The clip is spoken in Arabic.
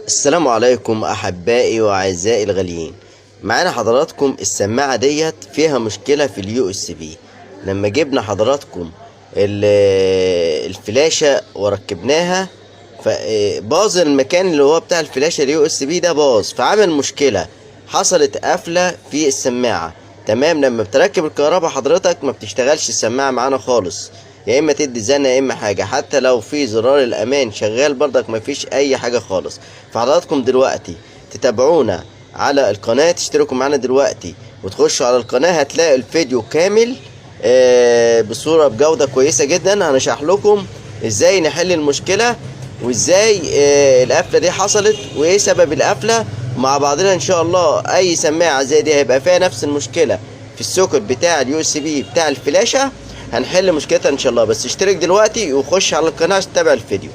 السلام عليكم احبائي واعزائي الغاليين. معانا حضراتكم السماعه ديت فيها مشكله في اليو اس بي. لما جبنا حضراتكم الفلاشه وركبناها فباظ المكان اللي هو بتاع الفلاشه اليو اس بي ده باظ، فعمل مشكله، حصلت قفله في السماعه. تمام، لما بتركب الكهرباء حضرتك ما بتشتغلش السماعه معانا خالص، يا اما تدي زنه يا اما حاجه، حتى لو في زرار الامان شغال برضك ما فيش اي حاجه خالص. فحضراتكم دلوقتي تتابعونا على القناه، تشتركوا معانا دلوقتي وتخشوا على القناه، هتلاقي الفيديو كامل بصوره بجوده كويسه جدا. هنشرح لكم ازاي نحل المشكله وازاي القفله دي حصلت وايه سبب القفله مع بعضنا ان شاء الله. اي سماعه زي دي هيبقى فيها نفس المشكله في السوكت بتاع اليو اس بي بتاع الفلاشه، هنحل مشكلتها ان شاء الله. بس اشترك دلوقتي وخش على القناه عشان تتابع الفيديو.